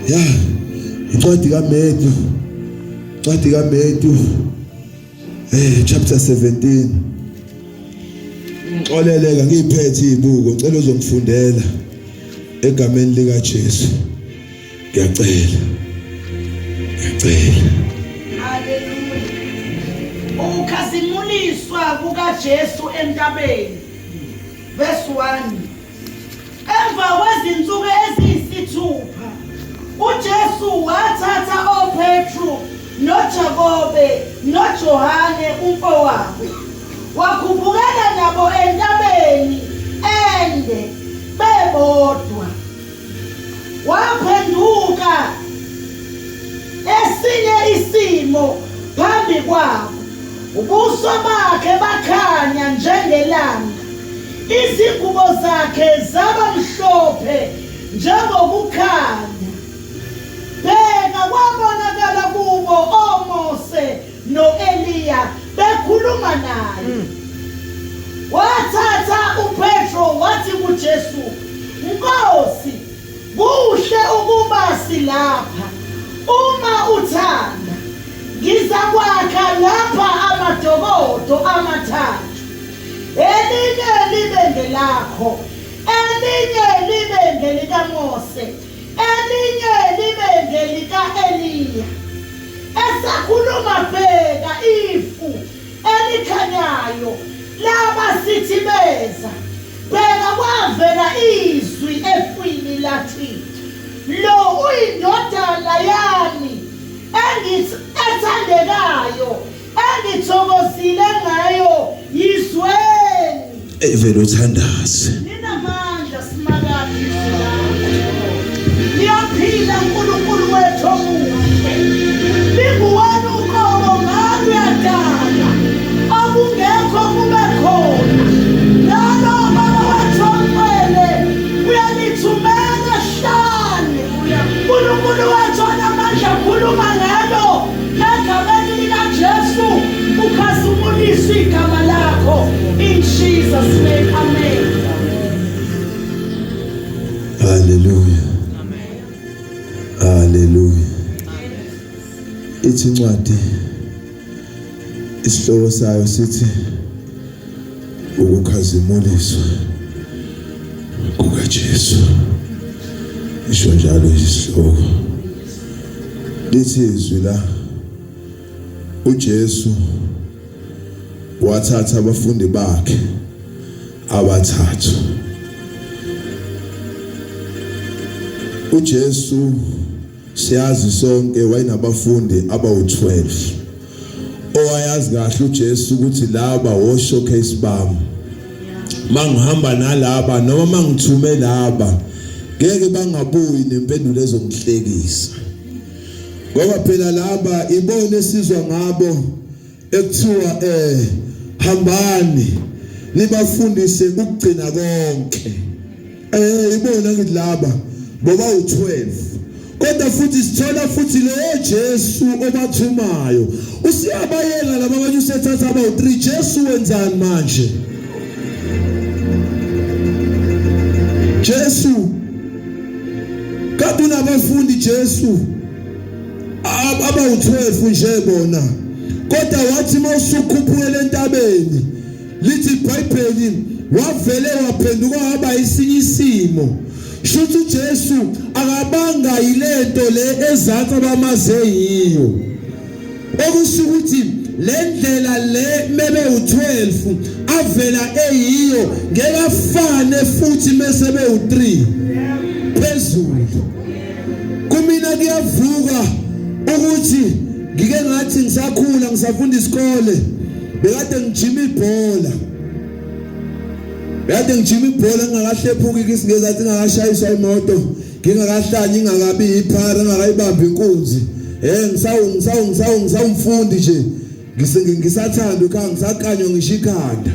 Ya, incwadi kaMatthew. Incwadi kaMatthew. Chapter 17. Ngixoleleka ngiphethe izibuko, ngicela uzongifundela egameni lika Jesu. Ngiyacela. Hallelujah. Ukhazimuliswa kukaJesu entabeni. Verse 1. Emva kwezinsuku eziyisithupha, uJesu wathatha oPetru noJakobe noJohane umfowabo, wakhubukela nabo entabeni ende bebodwa. Waphenduka esinye isimo phambi kwabo, ubuso bakhe bakhanya njengelanga, izingubo zakhe zaba mhlophe njengokukhanya. Bheka, kwabonakala kubo oMose noEliya bekhuluma naye. Wathatha uPetro wathi kuJesu, Nkosi, kuhle ukuba silapha. Uma uthanda, ngizakwakha lapha amadokodo amathathu. Elinye libe ngelakho, elinye libe ngelikaMose, elinye libe ngelika-Eliya. Esakhuluma, bheka, ifu elikhanyayo labasithibeza. Bheka, kwavela izwi efwini lathi, lo uyindodana yami ethandekayo, engithokozile ngayo, yizweni. Vele uthandaze. Ninamandla simakade liyaphila uNkulunkulu wethu omuhle. Linguwena uqobo ngalo yadala, okungekho kube khona. Lalo Baba wethu omqwele uyalithumela hlane. uNkulunkulu wethu onamandla khuluma ngalo egameni likaJesu, ukhazimulisa igama lakho. In Jesus' name, amen. Hallelujah. Hallelujah. Ithi incwadi isihloko sayo sithi ukukhazimuliswa kukaJesu. Isho njalo isihloko. Lithi izwi la uJesu wathatha abafundi bakhe abathathu. uJesu siyazi sonke wayinabafundi abawu-12. Owayazi kahle uJesu ukuthi laba wo-showcase bami. Mangihamba nalaba noma mangithume laba, ngeke bangabuyi nempendulo ezongihlekisa. Ngoba phela laba ibona esizwa ngabo ekuthiwa hambani nibafundise ukugcina konke. Ibona ngithi laba boba u-12. Kodwa futhi sithola futhi lo Jesu obathumayo usiyabayela laba abanye usethatha abawu-3. Jesu wenzani manje? Jesu kade unabafundi Jesu abawu-12 nje bona, kodwa wathi mawusukhuphukela entabeni, lithi iBhayibheli wavele waphenduka waba isinye isimo. Shuthi uJesu akabanga yilento le ezansi abamaze yiyo, okusho ukuthi le ndlela le mebe u-12 avela eyiyo ngeke afane futhi mase be u-3 phezulu. Kumina kuyavuka ukuthi ngike ngathi ngisakhula ngisafunda isikole bekade ngijima ibhola. Bekade ngijima ibhola ngingakahlephuki isingezi athi ngingakashayiswa imoto, ngingakahlanyi ngingakabi iphara ngingakayibambi inkunzi. Ngisawumfundi nje, ngisathanda ukhanga, ngisakanywa ngisho ikhanda,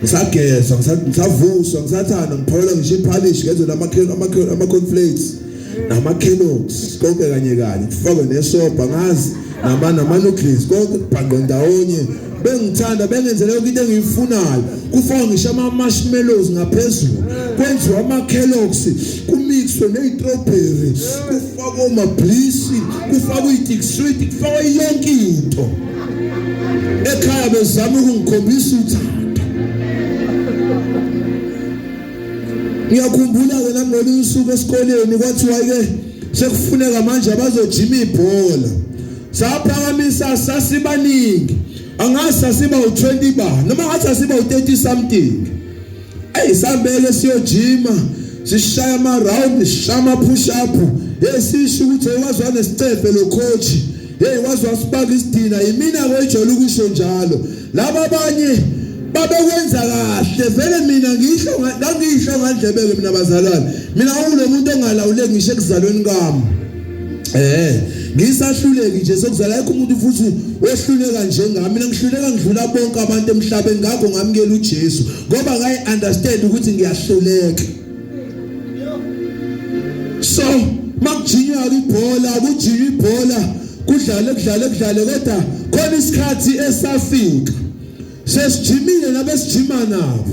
ngisagezwa, ngisavuswa, ngisathanda ngiphola ngisho iphalishi ngenze ama-cornflakes nama-Kellogg's konke kanye kanye, kufakwe nesobha ngazi nama-nucleus konke kubhaqwe ndawonye. Bengithanda bengenzele yonke into engiyifunayo, kufakwe ngisho ama-marshmallows ngaphezulu, kwenziwa ama-Kellogg's, kumile kumixwe ney'strawberry, kufakwe omablisi, kufakwe i-district, kufakwe yonke into. Ekhaya bezama ukungikhombisa uthando. Ngiyakhumbula-ke nami ngolunye usuku esikoleni kwathiwa-ke sekufuneka manje abazojima ibhola. Saphakamisa sasibaningi. Angazi sasiba u-20 ba, noma ngathi sasiba u-30 something. Sambele siyojima, sishaya ama-round, sishaya ama-push-up. Sisho ukuthi wazwa nesicefe lo coach. Wazwa sibaka isidina. Yimina kwejole ukusho njalo. Laba abanye babekwenza kahle. Vele mina ngisho ngandlebeke mina bazalwane. Mina ngulo muntu ongalawuleki ngisho ekuzalweni kwami. Ngisahluleki nje sokuzala yakho umuntu futhi wehluleka njengami. Mina ngihluleka ngidlula bonke abantu emhlabeni, ngakho ngamukela uJesu ngoba ngayi understand ukuthi ngiyahluleka. So makujinywa ibhola, kujinywa ibhola, kudlale kodwa khona isikhathi esafika sesijimile nabesijima nabo.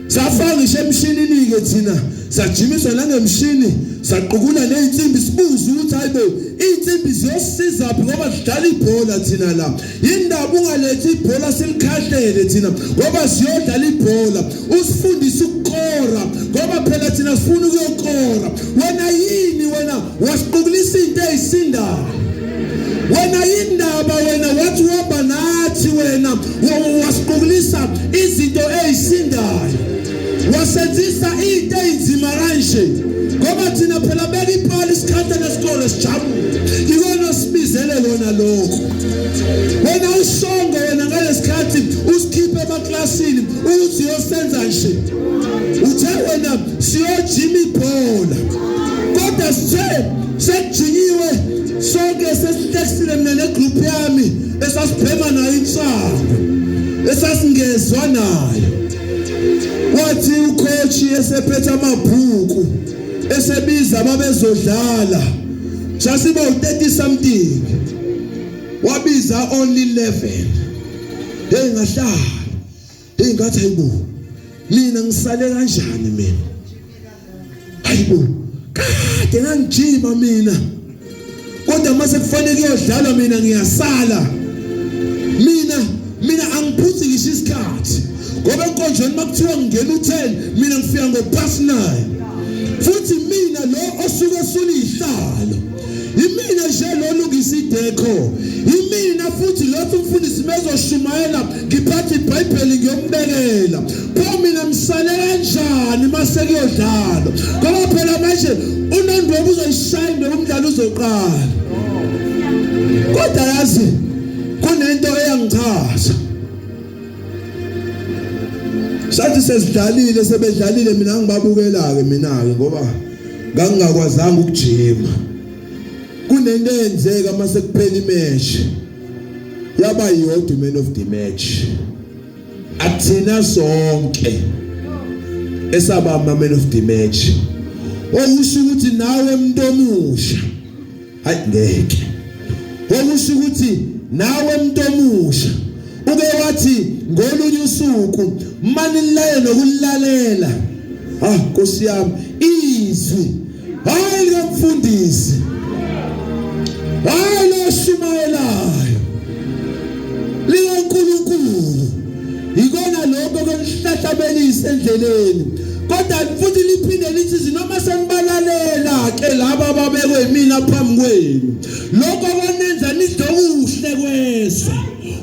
Safaka ngisho emshinini-ke thina, sajimiswa nangemshini, saqukula ney'nsimbi, sibuze ukuthi hayibo iy'nsimbi ziyosizaphi ngoba sidlala ibhola thina la. Yindaba ungalethi ibhola silikhahlele thina ngoba siyodlala ibhola. Usifundise ukukora ngoba phela thina sifuna ukuyokora. Wena yini wena wasiqukulisa into ey'sindayo? Wena yindaba wena wathi waba nathi wena wasiqukulisa izinto ey'sindayo. Wasenzisa into ey'nzima kanje ngoba thina phela beka ipali isikhathi nesikole sijabule. Ikona sibizele lona lokho. Wena usongo wena ngalesikhathi usikhiphe emaklasini ukuthi uyosenza nje. Uthe wena siyojima ibhola. Kodwa sekujinyiwe sonke sesitextile mina negroup yami esasibhema nayo insango. Esasingezwa nayo. Wathi ucoach esephethe amabhuku esebiza ababezodlala. Sasiba u-30 something. Wabiza only 11. Ngahlala. Ngathi hayibo. Mina ngisale kanjani mina? Hayibo. Kade ngangijima mina. Kodwa mase kufanele kuyodlalwa mina ngiyasala. Mina angiphuthi ngisho isikhathi. Ngoba enkonjweni makuthiwa ngingena u10, mina ngifika ngo9:30. Futhi mina lo osuke esulihlalo. Yimina nje lo lungisa ideko. Yimina futhi lothi umfundisi mezoshumayela ngiphatha iBhayibheli ngiyombekela. Pho mina msale kanjani mase kuyodlala? Ngoba phela manje uNondlovu uzoyishaya noma umdlalo uzoqala. Kodwa yazi kunento eyangichaza. Sathi sesidlalile sebedlalile mina ngibabukela-ke mina-ke ngoba ngangingakwazanga ukujima. Kunento eyenzeka mase kuphela imatch. Yaba yodwa man of the match. Athina sonke esaba man of the match. Okusho ukuthi nawe umuntu omusha. Hayi ngeke. Okusho ukuthi nawe umuntu omusha uke wathi ngolunye usuku manilaye nokulalela. Nkosi yami izwi hayi lomfundisi. Hayi lo shumayelayo. LikaNkulunkulu. Ikona lokho kwenihlahlabelisa endleleni. Kodwa futhi liphinde lithi noma senibalalela ke laba ababekwe mina phambi kwenu. Lokho kwanenza nidlokuhle kwezwe.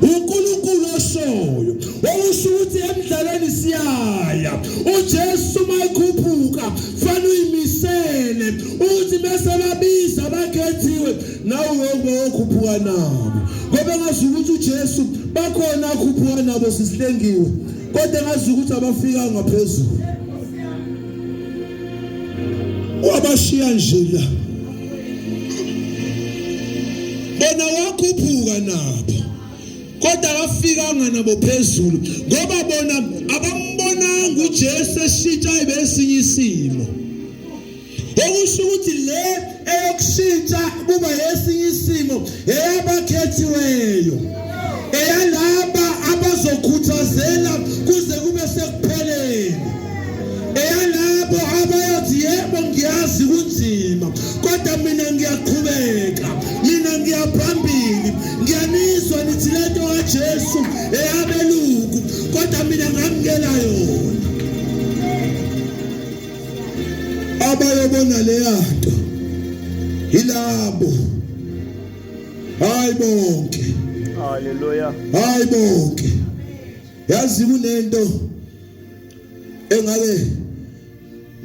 uNkulunkulu oshoyo okusho ukuthi emidlalweni siyaya. uJesu mayikhuphuka fanele uyimisele ukuthi bese babiza abakhethiwe nawe ngokhuphuka nabo. Ngoba ngazi ukuthi uJesu bakhona akhuphuka nabo sisihlengiwe. Kodwa ngazi ukuthi abafika ngaphezulu. Wabashiya nje la. Bona wakhuphuka nabo. Kodwa abafikanga nabo phezulu ngoba bona abambonanga uJesu eshintsha ibesinye isimo. Okusho ukuthi le eyokushintsha kuba yesinye isimo eyabakhethiweyo. Eyalaba abazokhuthazela kuze kube sekupheleni. eyalabo abayothi yebo ngiyazi kunzima kodwa mina ngiyaqhubeka, mina ngiyaphambili, ngiyanizwa nithi lento kaJesu eyabeluku kodwa mina ngamukela yona. Abayobona leyanto ilabo, hayi bonke, Hallelujah. hayi bonke. Yazi kunento engake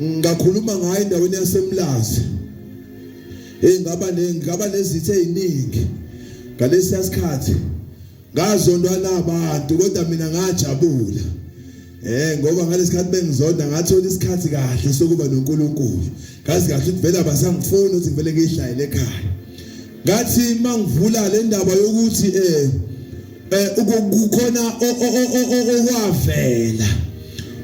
ngakhuluma ngayo endaweni yaseMlazi, ngaba nezithe eziningi ngalesi sikhathi, ngazondwa nabantu kodwa mina ngajabula. Ngoba ngalesikhathi bengizonda ngathola isikhathi kahle sokuba noNkulunkulu. Ngazi kahle ukuthi vele abasangifuni ukuthi ngivele ngihlayele ekhaya. Ngathi mangivula le ndaba yokuthi ukukhona owavela.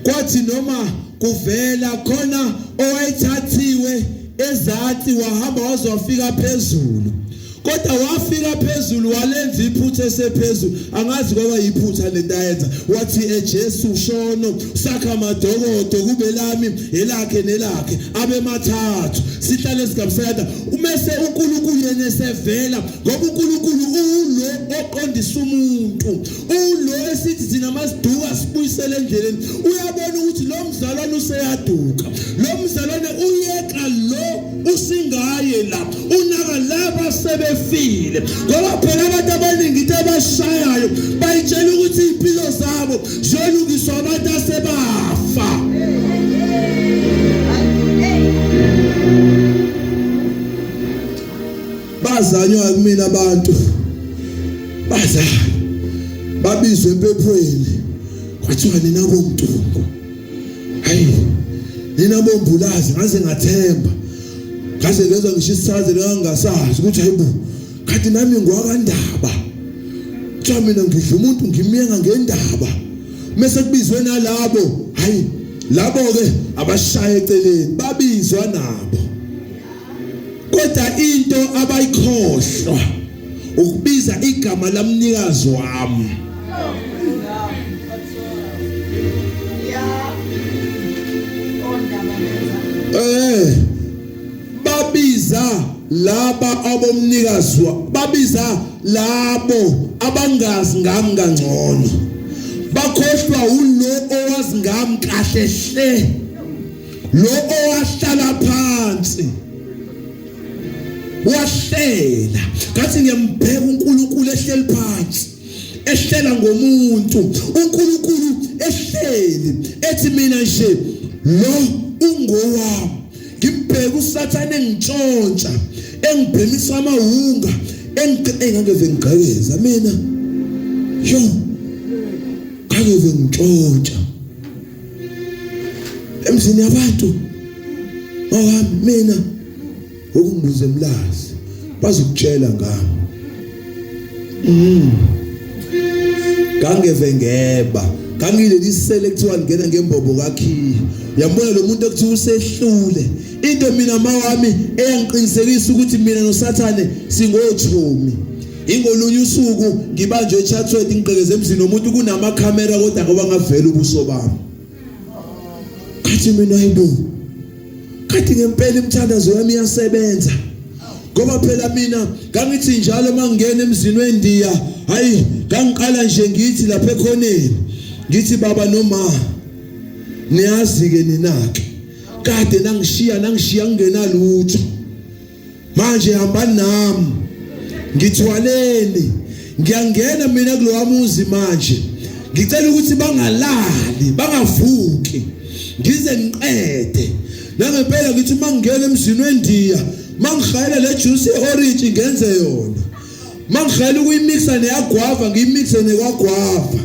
Kwathi noma kuvela khona owayithathiwe ezathi wahamba wazofika phezulu. Kodwa wafika phezulu walenza iphutha esephezulu, angazi kwaba yiphutha lentayenza. Wathi Jesu shono sakha madokodo kube lami elakhe nelakhe abe mathathu. Sihlale sigabisela umese uNkulunkulu yena esevela, ngoba uNkulunkulu ulo oqondisa umuntu, ulo esithi thina masiduka sibuyisele endleleni. Uyabona ukuthi lo mzalwane useyaduka, lo mzalwane uyeka lo usingaye la, unaka laba sebefile. Ngoba phela abantu abaningi into abashayayo bayitshela ukuthi impilo zabo zolukiswa abantu asebafa. Bazanywa kumina abantu, bazanywa babizwe empephweni kwathiwa nina bomthungo, hayi nina bombulazi. Ngaze ngathemba, ngaze ngezwa ngisho isithazelo ngangasazi ukuthi hayibo kanti nami ngwakandaba. Kuthiwa mina ngidla umuntu ngimiyenga ngendaba, mase kubizwe nalabo, hayi labo ke abashaya eceleni babizwa nabo. Kodwa into abayikhohlwa ukubiza igama lamnikazi wami. Babiza laba abomnikazi babiza labo abangazi ngami kangcono, bakhohlwa ulo owazi ngami kahle hle, lo owahlala phansi wahlela. Ngathi ngiyambheka uNkulunkulu ehleli phansi, ehlela ngomuntu, uNkulunkulu ehleli ethi mina nje lo ungowami. Ngimbheka uSathane engitshontsha, engibhemisa amahunga, engangeve ngigqekeza mina, yo ngangeve ngitshontsha emzini yabantu owami. Mina ukungibuza eMlazi bazokutshela ngami, ngangeve ngeba, ngangileli isele kuthiwa ngena ngembobo kakhiya. Yambona lo muntu ekuthiwa usehlule. Into mina mawami eyangiqinisekisa ukuthi mina noSathane singothumi. Ingolunye usuku ngibanjwe eChatsworth ngigqekeze emzini womuntu kunamakhamera kodwa ngoba ngavela ubuso bami. Kathi mina hayibo, kathi ngempela imthandazo yami iyasebenza. Ngoba phela mina ngangithi njalo mangingena emzini weNdiya, hayi ngangiqala nje ngithi lapha ekhoneni, ngithi baba noma niyazi ke ninake kade nangishiya ngingena lutho, manje hamba nami ngithwaleni ngiyangena mina kulowa muzi manje. Ngicela ukuthi bangalali bangavuki ngize ngiqede. Nangempela ngithi mangingena emzini weNdiya, mangihayela le juice ye-orange ngenze yona, mangihayela ukuyimixa neyagwava ngiyimixe nekwagwava,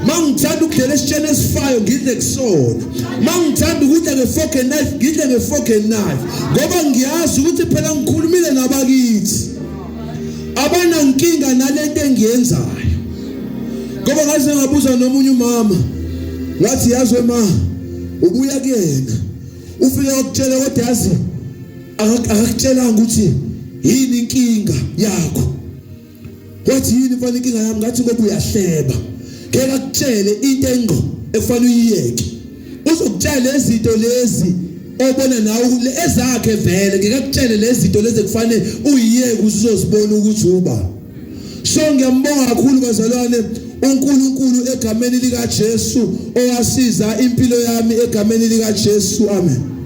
mangithanda ukudlela esitsheni esifayo ngidle kusona, mangithanda ukudla ngefork and knife ngidle ngefork and knife. Ngoba ngiyazi ukuthi phela ngikhulumile nabakithi abanankinga nalento engiyenzayo. Ngoba ngaze ngabuza nomunye umama, ngathi yazwe ma ubuya kuyena ufike ukutshela kodwa yazi akakutshelanga ukuthi yini inkinga yakho. Wathi yini mfana inkinga yami? Ngathi ngoba uyahleba, ngeke akutshele into engqo efanele uyiyeke. uzokutshela izinto lezi obona nawe ezakhe vele ngeke akutshele lezi zinto lezi kufanele uyiyeke uzozibona ukuthi uba. So ngiyambonga kakhulu bazalwane uNkulunkulu egameni lika Jesu owasiza impilo yami egameni lika Jesu. Amen.